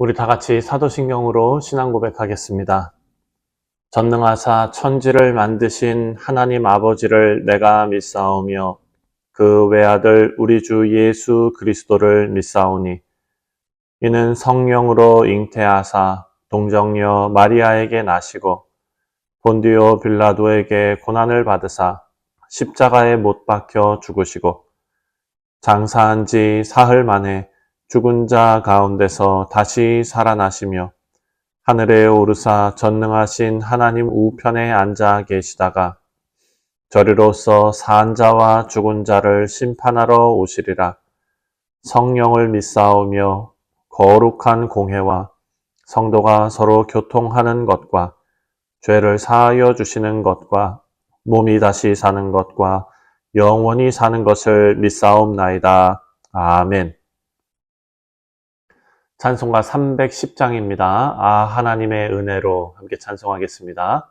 우리 다 같이 사도신경으로 신앙 고백하겠습니다. 전능하사 천지를 만드신 하나님 아버지를 내가 믿사오며 그 외아들 우리 주 예수 그리스도를 믿사오니 이는 성령으로 잉태하사 동정녀 마리아에게 나시고 본디오 빌라도에게 고난을 받으사 십자가에 못 박혀 죽으시고 장사한 지 사흘 만에 죽은 자 가운데서 다시 살아나시며 하늘에 오르사 전능하신 하나님 우편에 앉아 계시다가 저리로서 산 자와 죽은 자를 심판하러 오시리라. 성령을 믿사오며 거룩한 공회와 성도가 서로 교통하는 것과 죄를 사하여 주시는 것과 몸이 다시 사는 것과 영원히 사는 것을 믿사옵나이다. 아멘. 찬송가 310장입니다. 아, 하나님의 은혜로 함께 찬송하겠습니다.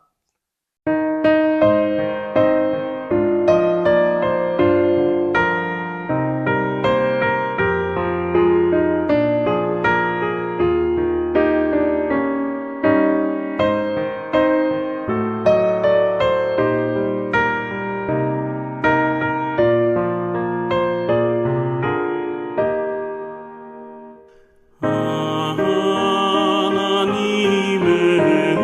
하나님의 은혜로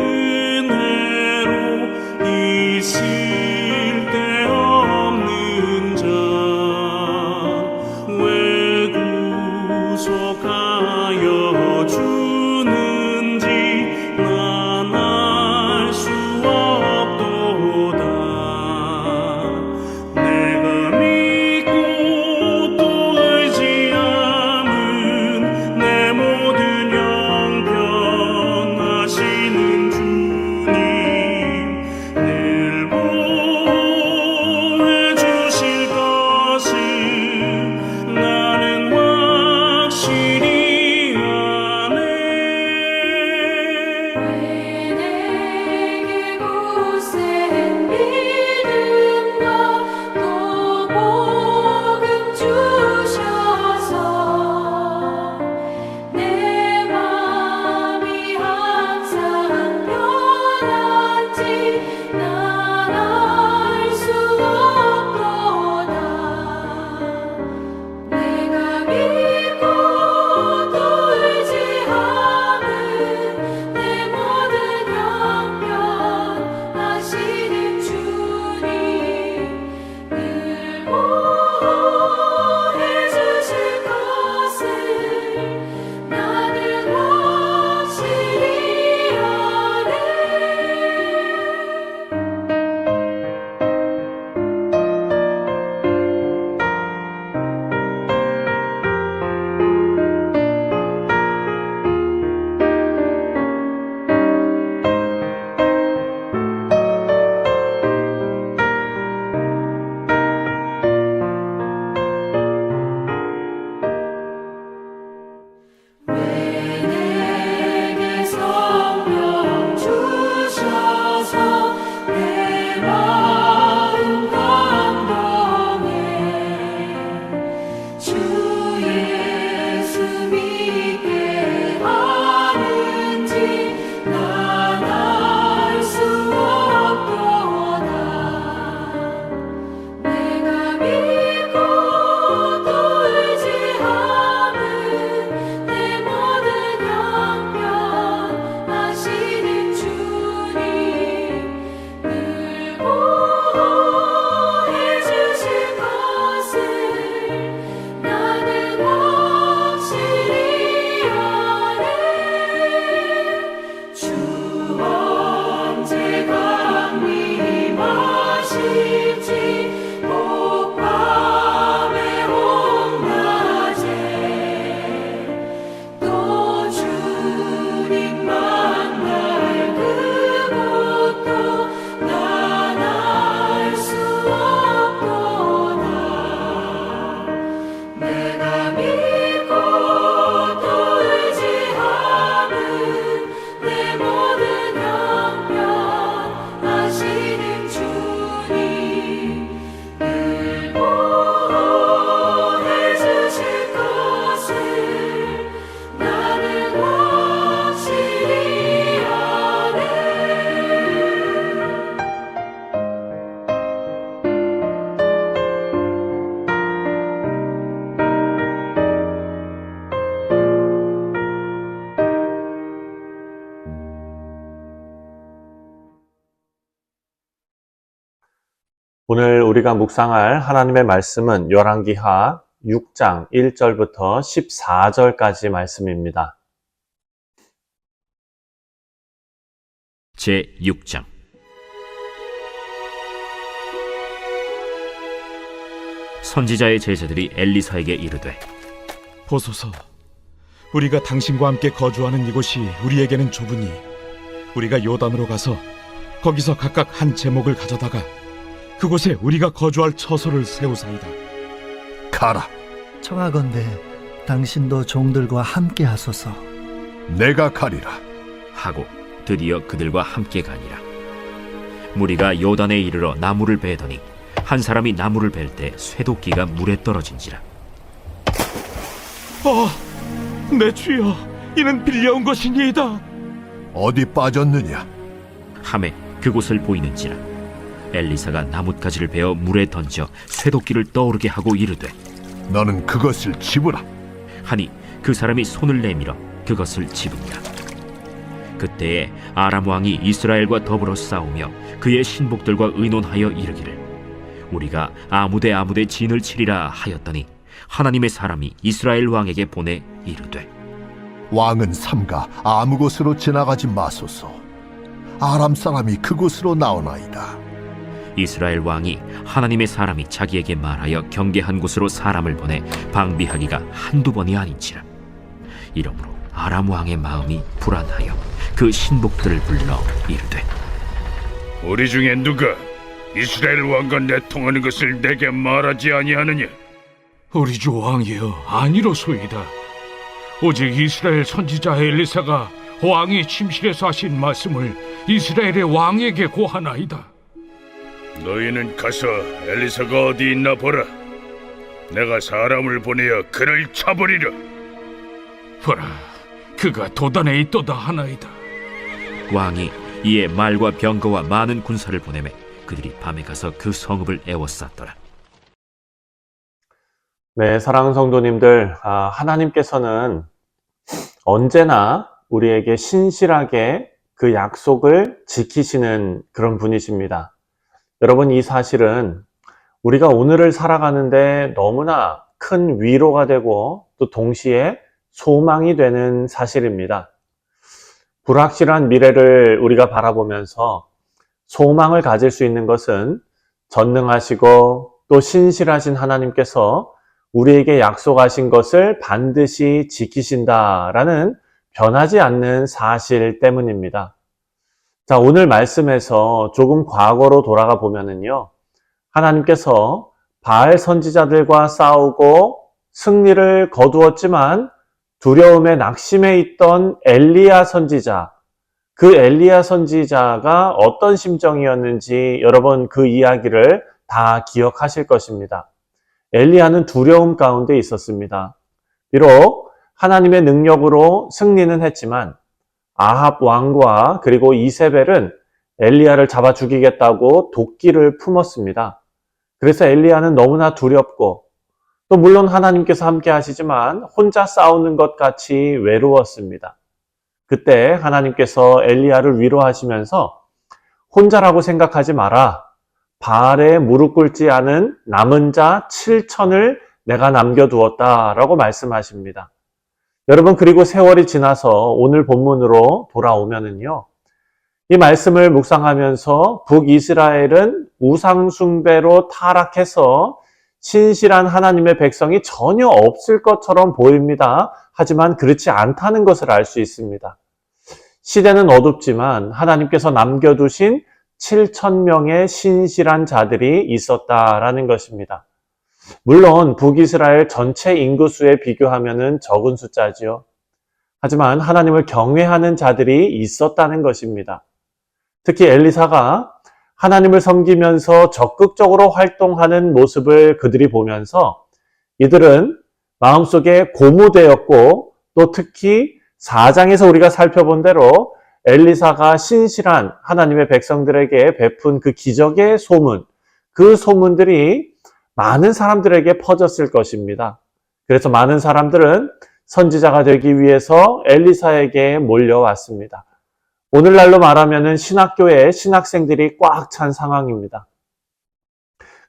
우리가 묵상할 하나님의 말씀은 열왕기하 6장 1절부터 14절까지 말씀입니다. 제6장. 선지자의 제자들이 엘리사에게 이르되, 보소서, 우리가 당신과 함께 거주하는 이곳이 우리에게는 좁으니 우리가 요단으로 가서 거기서 각각 한 제목을 가져다가 그곳에 우리가 거주할 처소를 세우사이다. 가라. 청하건대 당신도 종들과 함께 하소서. 내가 가리라. 하고 드디어 그들과 함께 가니라. 무리가 요단에 이르러 나무를 베더니 한 사람이 나무를 벨 때 쇠도끼가 물에 떨어진지라. 내 주여, 이는 빌려온 것이니이다. 어디 빠졌느냐? 함에 그곳을 보이는지라. 엘리사가 나뭇가지를 베어 물에 던져 쇠도끼를 떠오르게 하고 이르되, 너는 그것을 집으라. 하니 그 사람이 손을 내밀어 그것을 집으니라. 그때에 아람 왕이 이스라엘과 더불어 싸우며 그의 신복들과 의논하여 이르기를, 우리가 아무데 진을 치리라 하였더니 하나님의 사람이 이스라엘 왕에게 보내 이르되, 왕은 삼가 아무 곳으로 지나가지 마소서. 아람 사람이 그곳으로 나오나이다. 이스라엘 왕이 하나님의 사람이 자기에게 말하여 경계한 곳으로 사람을 보내 방비하기가 한두 번이 아닌지라. 이러므로 아람 왕의 마음이 불안하여 그 신복들을 불러 이르되, 우리 중에 누가 이스라엘 왕과 내통하는 것을 내게 말하지 아니하느냐? 우리 주 왕이여, 아니로소이다. 오직 이스라엘 선지자 엘리사가 왕이 침실에서 하신 말씀을 이스라엘의 왕에게 고하나이다. 너희는 가서 엘리사가 어디 있나 보라. 내가 사람을 보내어 그를 쳐버리라. 보라, 그가 도단에 있도다 하나이다. 왕이 이에 말과 병거와 많은 군사를 보내매 그들이 밤에 가서 그 성읍을 에워쌌더라. 네, 사랑하는 성도님들, 하나님께서는 언제나 우리에게 신실하게 그 약속을 지키시는 그런 분이십니다. 여러분, 이 사실은 우리가 오늘을 살아가는데 너무나 큰 위로가 되고 또 동시에 소망이 되는 사실입니다. 불확실한 미래를 우리가 바라보면서 소망을 가질 수 있는 것은 전능하시고 또 신실하신 하나님께서 우리에게 약속하신 것을 반드시 지키신다라는 변하지 않는 사실 때문입니다. 자, 오늘 말씀에서 조금 과거로 돌아가 보면은요, 하나님께서 바알 선지자들과 싸우고 승리를 거두었지만 두려움에 낙심해 있던 엘리야 선지자, 그 엘리야 선지자가 어떤 심정이었는지 여러분 그 이야기를 다 기억하실 것입니다. 엘리야는 두려움 가운데 있었습니다. 비록 하나님의 능력으로 승리는 했지만 아합 왕과 그리고 이세벨은 엘리야를 잡아 죽이겠다고 도끼를 품었습니다. 그래서 엘리야는 너무나 두렵고 또 물론 하나님께서 함께 하시지만 혼자 싸우는 것 같이 외로웠습니다. 그때 하나님께서 엘리야를 위로하시면서 혼자라고 생각하지 마라. 바알에 무릎 꿇지 않은 남은 자 7천을 내가 남겨두었다라고 말씀하십니다. 여러분, 그리고 세월이 지나서 오늘 본문으로 돌아오면은요, 이 말씀을 묵상하면서 북이스라엘은 우상숭배로 타락해서 신실한 하나님의 백성이 전혀 없을 것처럼 보입니다. 하지만 그렇지 않다는 것을 알 수 있습니다. 시대는 어둡지만 하나님께서 남겨두신 7,000명의 신실한 자들이 있었다라는 것입니다. 물론 북이스라엘 전체 인구수에 비교하면 적은 숫자지요. 하지만 하나님을 경외하는 자들이 있었다는 것입니다. 특히 엘리사가 하나님을 섬기면서 적극적으로 활동하는 모습을 그들이 보면서 이들은 마음속에 고무되었고 또 특히 4장에서 우리가 살펴본 대로 엘리사가 신실한 하나님의 백성들에게 베푼 그 기적의 소문, 그 소문들이 많은 사람들에게 퍼졌을 것입니다. 그래서 많은 사람들은 선지자가 되기 위해서 엘리사에게 몰려왔습니다. 오늘날로 말하면은 신학교에 신학생들이 꽉 찬 상황입니다.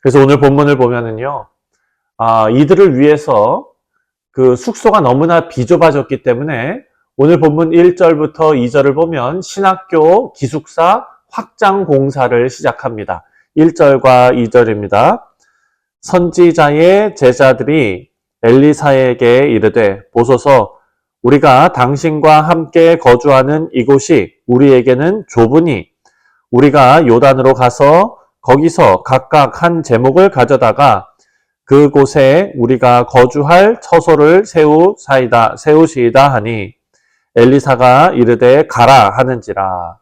그래서 오늘 본문을 보면은요, 이들을 위해서 그 숙소가 너무나 비좁아졌기 때문에 오늘 본문 1절부터 2절을 보면 신학교 기숙사 확장 공사를 시작합니다. 1절과 2절입니다. 선지자의 제자들이 엘리사에게 이르되 보소서 우리가 당신과 함께 거주하는 이곳이 우리에게는 좁으니 우리가 요단으로 가서 거기서 각각 한 제목을 가져다가 그곳에 우리가 거주할 처소를 세우시이다 하니 엘리사가 이르되 가라 하는지라.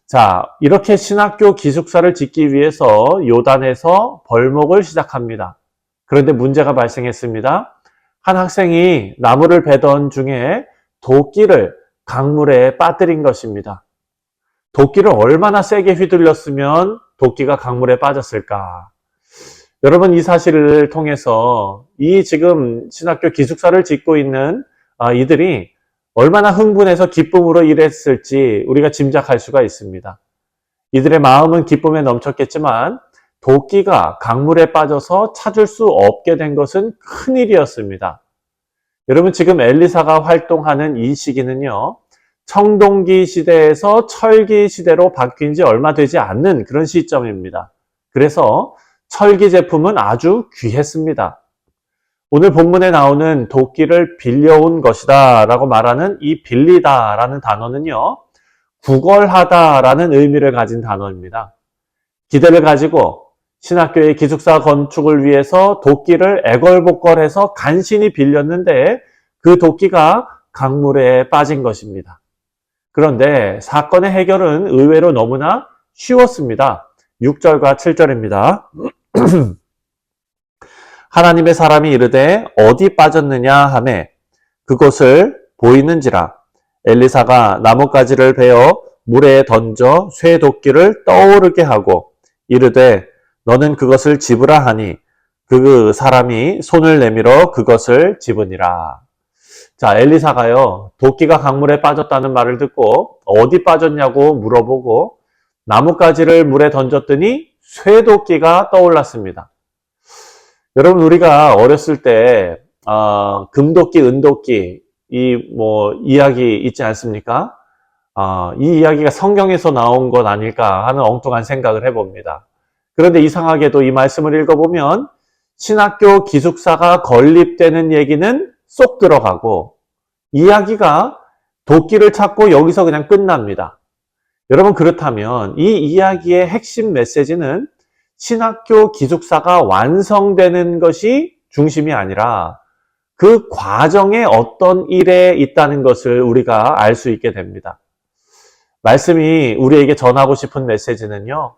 자, 이렇게 신학교 기숙사를 짓기 위해서 요단에서 벌목을 시작합니다. 그런데 문제가 발생했습니다. 한 학생이 나무를 베던 중에 도끼를 강물에 빠뜨린 것입니다. 도끼를 얼마나 세게 휘둘렸으면 도끼가 강물에 빠졌을까? 여러분, 이 사실을 통해서 이 지금 신학교 기숙사를 짓고 있는 이들이 얼마나 흥분해서 기쁨으로 일했을지 우리가 짐작할 수가 있습니다. 이들의 마음은 기쁨에 넘쳤겠지만 도끼가 강물에 빠져서 찾을 수 없게 된 것은 큰일이었습니다. 여러분, 지금 엘리사가 활동하는 이 시기는요, 청동기 시대에서 철기 시대로 바뀐 지 얼마 되지 않는 그런 시점입니다. 그래서 철기 제품은 아주 귀했습니다. 오늘 본문에 나오는 도끼를 빌려온 것이다 라고 말하는 이 빌리다 라는 단어는요, 구걸하다 라는 의미를 가진 단어입니다. 기대를 가지고 신학교의 기숙사 건축을 위해서 도끼를 애걸복걸해서 간신히 빌렸는데 그 도끼가 강물에 빠진 것입니다. 그런데 사건의 해결은 의외로 너무나 쉬웠습니다. 6절과 7절입니다. 하나님의 사람이 이르되 어디 빠졌느냐 하매 그곳을 보이는지라. 엘리사가 나뭇가지를 베어 물에 던져 쇠도끼를 떠오르게 하고 이르되 너는 그것을 집으라 하니 그 사람이 손을 내밀어 그것을 집으니라. 자, 엘리사가요, 도끼가 강물에 빠졌다는 말을 듣고 어디 빠졌냐고 물어보고 나뭇가지를 물에 던졌더니 쇠도끼가 떠올랐습니다. 여러분, 우리가 어렸을 때 금도끼, 은도끼 이야기 있지 않습니까? 이 이야기가 성경에서 나온 것 아닐까 하는 엉뚱한 생각을 해봅니다. 그런데 이상하게도 이 말씀을 읽어보면 신학교 기숙사가 건립되는 얘기는 쏙 들어가고 이야기가 도끼를 찾고 여기서 그냥 끝납니다. 여러분, 그렇다면 이 이야기의 핵심 메시지는 신학교 기숙사가 완성되는 것이 중심이 아니라 그 과정에 어떤 일에 있다는 것을 우리가 알 수 있게 됩니다. 말씀이 우리에게 전하고 싶은 메시지는요,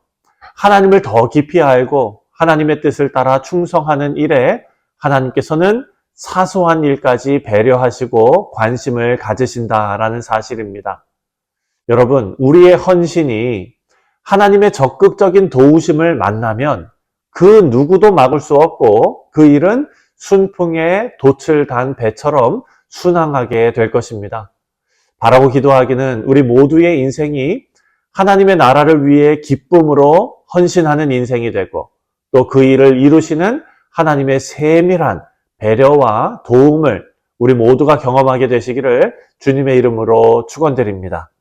하나님을 더 깊이 알고 하나님의 뜻을 따라 충성하는 일에 하나님께서는 사소한 일까지 배려하시고 관심을 가지신다라는 사실입니다. 여러분, 우리의 헌신이 하나님의 적극적인 도우심을 만나면 그 누구도 막을 수 없고 그 일은 순풍에 돛을 단 배처럼 순항하게 될 것입니다. 바라고 기도하기는 우리 모두의 인생이 하나님의 나라를 위해 기쁨으로 헌신하는 인생이 되고 또 그 일을 이루시는 하나님의 세밀한 배려와 도움을 우리 모두가 경험하게 되시기를 주님의 이름으로 축원드립니다.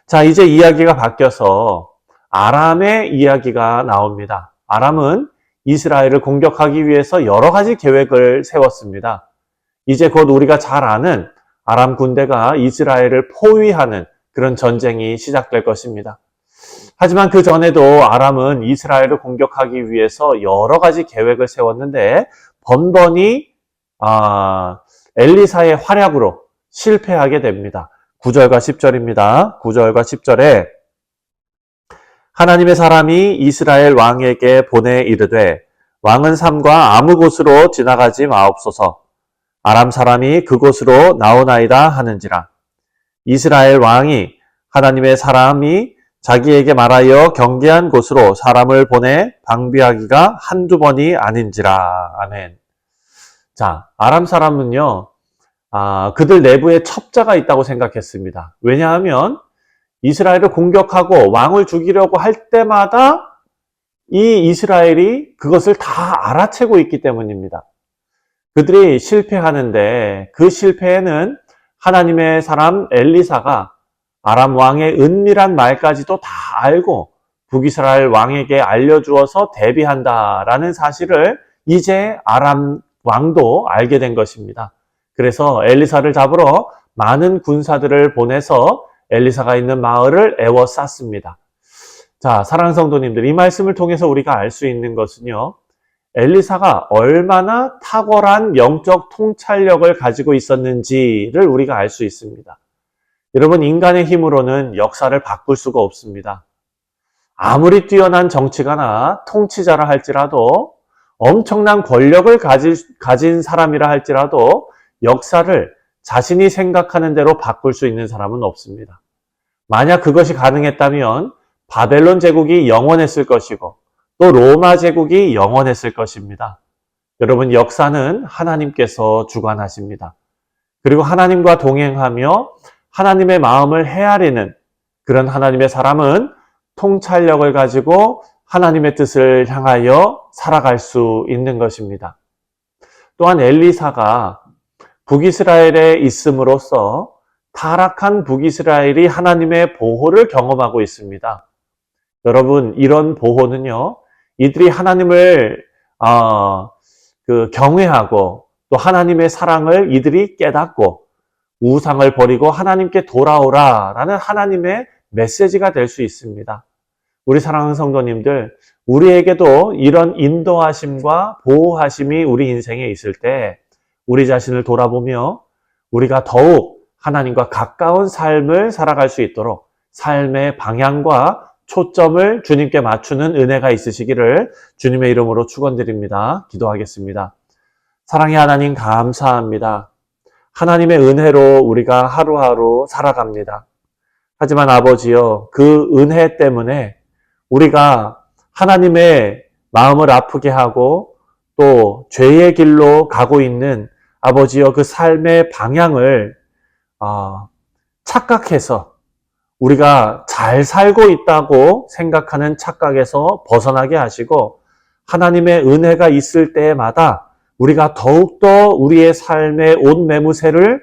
자, 이제 이야기가 바뀌어서 아람의 이야기가 나옵니다. 아람은 이스라엘을 공격하기 위해서 여러 가지 계획을 세웠습니다. 이제 곧 우리가 잘 아는 아람 군대가 이스라엘을 포위하는 그런 전쟁이 시작될 것입니다. 하지만 그 전에도 아람은 이스라엘을 공격하기 위해서 여러 가지 계획을 세웠는데 번번이 엘리사의 활약으로 실패하게 됩니다. 9절과 10절입니다. 9절과 10절에 하나님의 사람이 이스라엘 왕에게 보내 이르되 왕은 삼가 아무 곳으로 지나가지 마옵소서. 아람 사람이 그곳으로 나오나이다 하는지라. 이스라엘 왕이 하나님의 사람이 자기에게 말하여 경계한 곳으로 사람을 보내 방비하기가 한두 번이 아닌지라. 아멘. 자, 아람 사람은요, 그들 내부에 첩자가 있다고 생각했습니다. 왜냐하면 이스라엘을 공격하고 왕을 죽이려고 할 때마다 이 이스라엘이 그것을 다 알아채고 있기 때문입니다. 그들이 실패하는데 그 실패에는 하나님의 사람 엘리사가 아람 왕의 은밀한 말까지도 다 알고 북이스라엘 왕에게 알려주어서 대비한다라는 사실을 이제 아람 왕도 알게 된 것입니다. 그래서 엘리사를 잡으러 많은 군사들을 보내서 엘리사가 있는 마을을 에워쌌습니다. 자, 사랑하는 성도님들, 이 말씀을 통해서 우리가 알 수 있는 것은요, 엘리사가 얼마나 탁월한 영적 통찰력을 가지고 있었는지를 우리가 알 수 있습니다. 여러분, 인간의 힘으로는 역사를 바꿀 수가 없습니다. 아무리 뛰어난 정치가나 통치자라 할지라도, 엄청난 권력을 가진 사람이라 할지라도 역사를 자신이 생각하는 대로 바꿀 수 있는 사람은 없습니다. 만약 그것이 가능했다면 바벨론 제국이 영원했을 것이고 또 로마 제국이 영원했을 것입니다. 여러분, 역사는 하나님께서 주관하십니다. 그리고 하나님과 동행하며 하나님의 마음을 헤아리는 그런 하나님의 사람은 통찰력을 가지고 하나님의 뜻을 향하여 살아갈 수 있는 것입니다. 또한 엘리사가 북이스라엘에 있음으로써 타락한 북이스라엘이 하나님의 보호를 경험하고 있습니다. 여러분, 이런 보호는요, 이들이 하나님을 경외하고 또 하나님의 사랑을 이들이 깨닫고 우상을 버리고 하나님께 돌아오라라는 하나님의 메시지가 될 수 있습니다. 우리 사랑하는 성도님들, 우리에게도 이런 인도하심과 보호하심이 우리 인생에 있을 때 우리 자신을 돌아보며 우리가 더욱 하나님과 가까운 삶을 살아갈 수 있도록 삶의 방향과 초점을 주님께 맞추는 은혜가 있으시기를 주님의 이름으로 축원드립니다. 기도하겠습니다. 사랑의 하나님, 감사합니다. 하나님의 은혜로 우리가 하루하루 살아갑니다. 하지만 아버지여, 그 은혜 때문에 우리가 하나님의 마음을 아프게 하고 또 죄의 길로 가고 있는 아버지여, 그 삶의 방향을 착각해서 우리가 잘 살고 있다고 생각하는 착각에서 벗어나게 하시고 하나님의 은혜가 있을 때마다 우리가 더욱더 우리의 삶의 옷 매무새를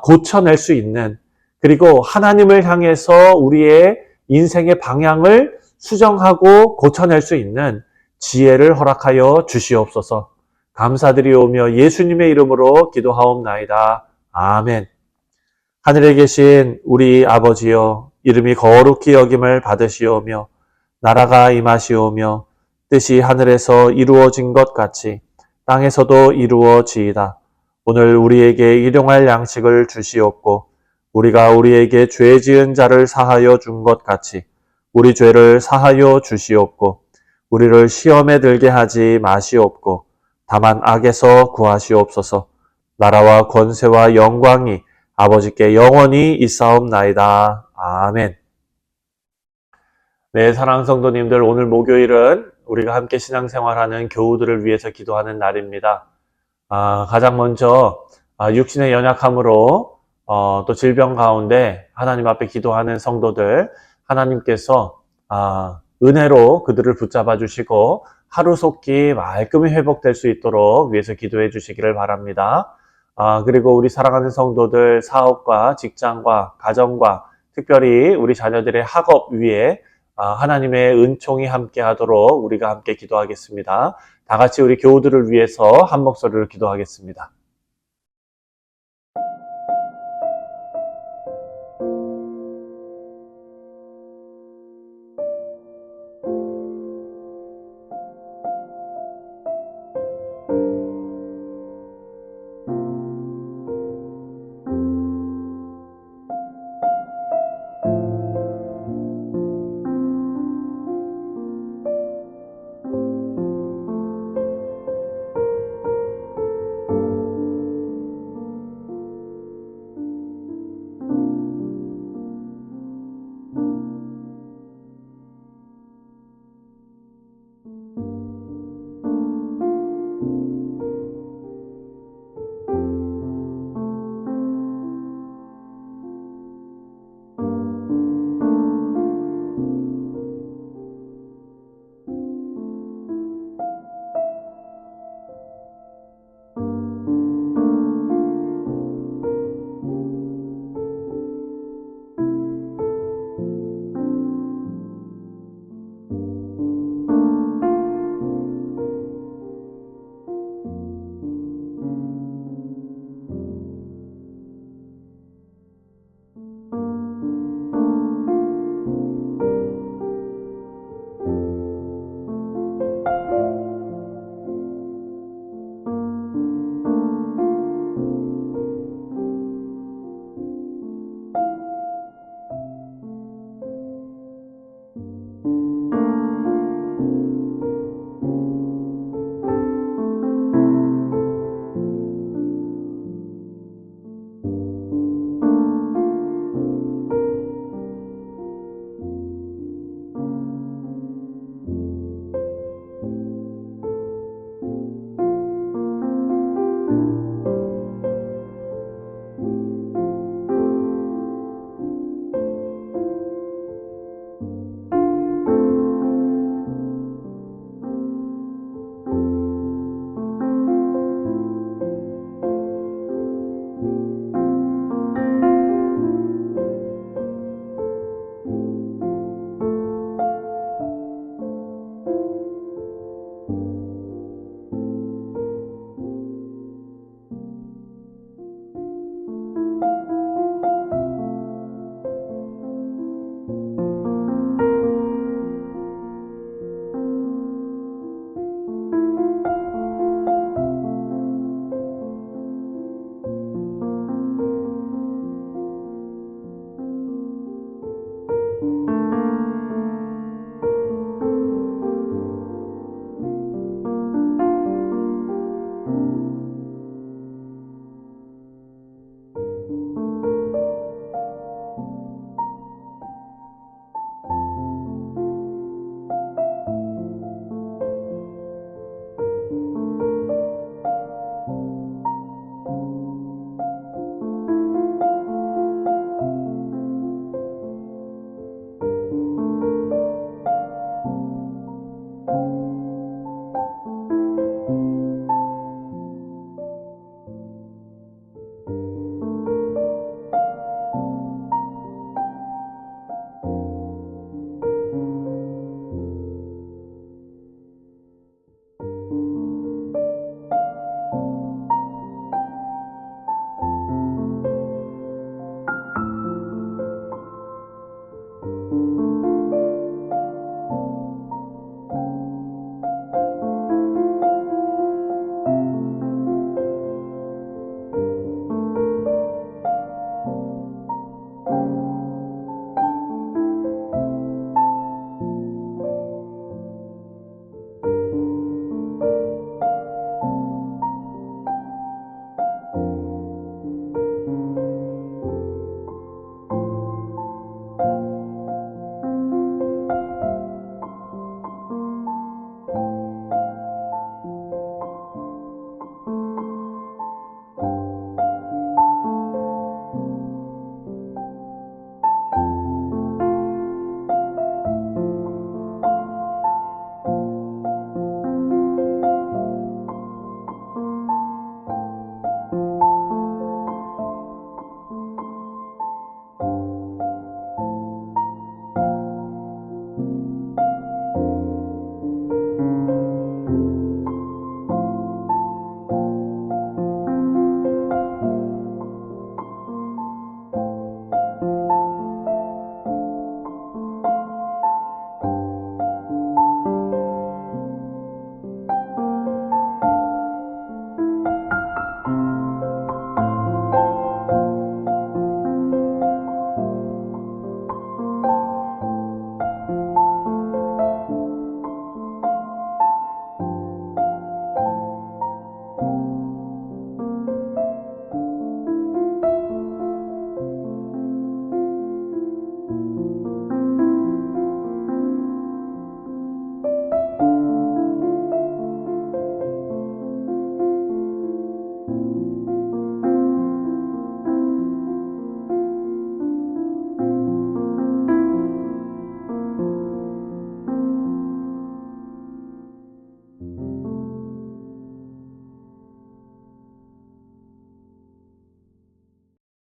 고쳐낼 수 있는, 그리고 하나님을 향해서 우리의 인생의 방향을 수정하고 고쳐낼 수 있는 지혜를 허락하여 주시옵소서. 감사드리오며 예수님의 이름으로 기도하옵나이다. 아멘. 하늘에 계신 우리 아버지여, 이름이 거룩히 여김을 받으시오며 나라가 임하시오며 뜻이 하늘에서 이루어진 것 같이 땅에서도 이루어지이다. 오늘 우리에게 일용할 양식을 주시옵고 우리가 우리에게 죄 지은 자를 사하여 준 것 같이 우리 죄를 사하여 주시옵고 우리를 시험에 들게 하지 마시옵고 다만 악에서 구하시옵소서. 나라와 권세와 영광이 아버지께 영원히 있사옵나이다. 아멘. 네, 사랑하는 성도님들, 오늘 목요일은 우리가 함께 신앙생활하는 교우들을 위해서 기도하는 날입니다. 가장 먼저 육신의 연약함으로 또 질병 가운데 하나님 앞에 기도하는 성도들, 하나님께서 은혜로 그들을 붙잡아 주시고 하루속히 말끔히 회복될 수 있도록 위해서 기도해 주시기를 바랍니다. 그리고 우리 사랑하는 성도들, 사업과 직장과 가정과 특별히 우리 자녀들의 학업 위에 하나님의 은총이 함께 하도록 우리가 함께 기도하겠습니다. 다 같이 우리 교우들을 위해서 한 목소리로 기도하겠습니다.